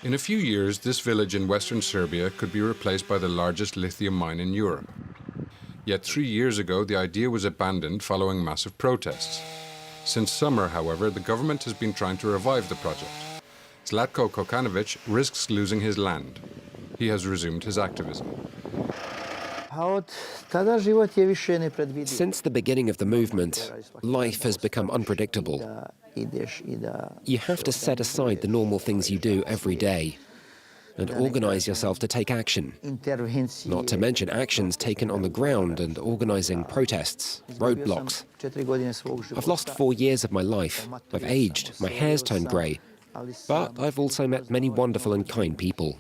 In a few years, this village in western Serbia could be replaced by the largest lithium mine in Europe. Yet 3 years ago, the idea was abandoned following massive protests. Since summer, however, the government has been trying to revive the project. Cvrkotic risks losing his land. He has resumed his activism. Since the beginning of the movement, life has become unpredictable. You have to set aside the normal things you do every day and organize yourself to take action, not to mention actions taken on the ground and organizing protests, roadblocks. I've lost 4 years of my life. I've aged, my hair's turned grey, but I've also met many wonderful and kind people.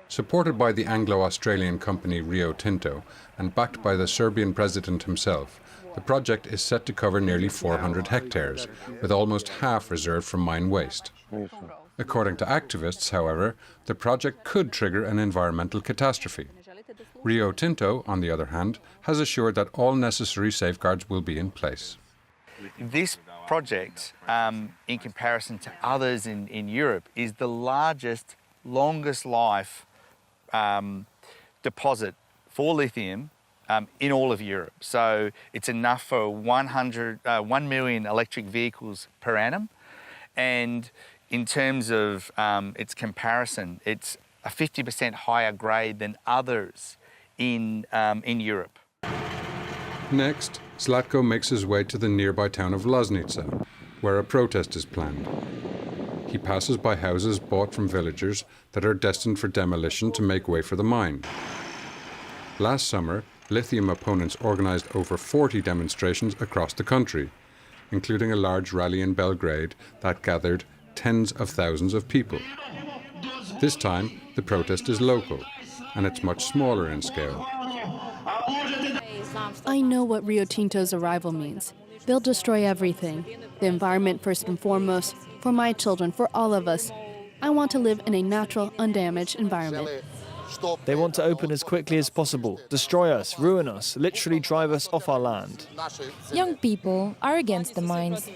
Supported by the Anglo-Australian company Rio Tinto and backed by the Serbian president himself, the project is set to cover nearly 400 hectares, with almost half reserved for mine waste. According to activists, however, the project could trigger an environmental catastrophe. Rio Tinto, on the other hand, has assured that all necessary safeguards will be in place. This project, in comparison to others in Europe, is the largest, longest life deposit for lithium in all of Europe. So it's enough for 1 million electric vehicles per annum. And in terms of its comparison, it's a 50% higher grade than others in Europe. Next, Zlatko makes his way to the nearby town of Loznica, where a protest is planned. He passes by houses bought from villagers that are destined for demolition to make way for the mine. Last summer, lithium opponents organized over 40 demonstrations across the country, including a large rally in Belgrade that gathered tens of thousands of people. This time, the protest is local, and it's much smaller in scale. I know what Rio Tinto's arrival means. They'll destroy everything. The environment first and foremost, for my children, for all of us. I want to live in a natural, undamaged environment. They want to open as quickly as possible, destroy us, ruin us, literally drive us off our land. Young people are against the mines.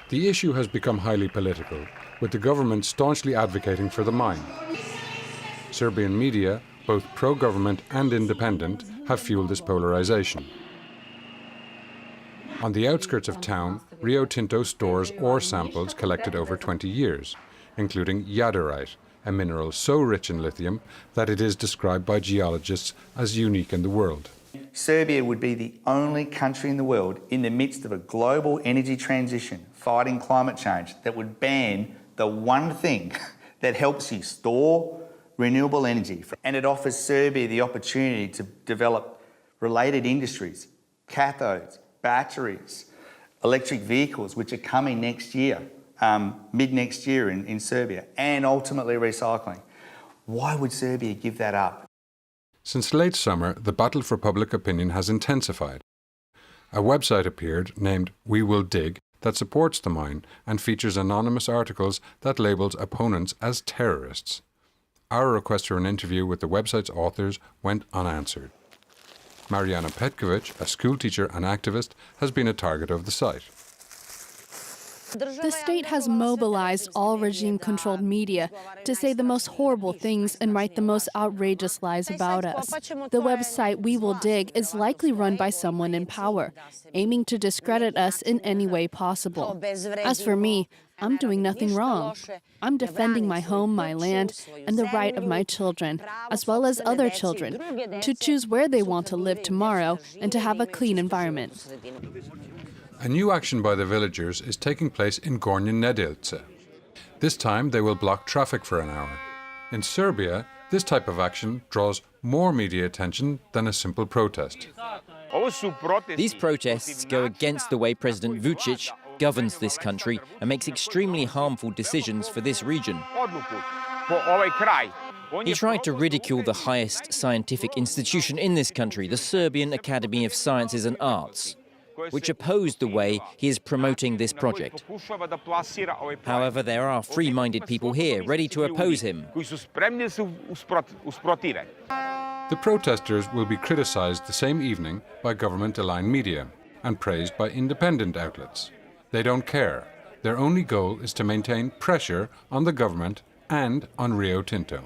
The issue has become highly political, with the government staunchly advocating for the mine. Serbian media, both pro-government and independent, have fueled this polarization. On the outskirts of town, Rio Tinto stores ore samples collected over 20 years, including jadarite, a mineral so rich in lithium that it is described by geologists as unique in the world. Serbia would be the only country in the world in the midst of a global energy transition, fighting climate change, that would ban the one thing that helps you store renewable energy. And it offers Serbia the opportunity to develop related industries, cathodes, batteries, electric vehicles, which are coming next year, mid-next year in Serbia, and ultimately recycling. Why would Serbia give that up? Since late summer, the battle for public opinion has intensified. A website appeared named We Will Dig that supports the mine and features anonymous articles that labels opponents as terrorists. Our request for an interview with the website's authors went unanswered. Mariana Petkovic, a schoolteacher and activist, has been a target of the site. The state has mobilized all regime-controlled media to say the most horrible things and write the most outrageous lies about us. The website We Will Dig is likely run by someone in power, aiming to discredit us in any way possible. As for me, I'm doing nothing wrong. I'm defending my home, my land, and the right of my children, as well as other children, to choose where they want to live tomorrow and to have a clean environment. A new action by the villagers is taking place in Gornje Nedelce. This time they will block traffic for an hour. In Serbia, this type of action draws more media attention than a simple protest. These protests go against the way President Vučić governs this country and makes extremely harmful decisions for this region. He tried to ridicule the highest scientific institution in this country, the Serbian Academy of Sciences and Arts, which opposed the way he is promoting this project. However, there are free-minded people here ready to oppose him. The protesters will be criticized the same evening by government-aligned media and praised by independent outlets. They don't care. Their only goal is to maintain pressure on the government and on Rio Tinto.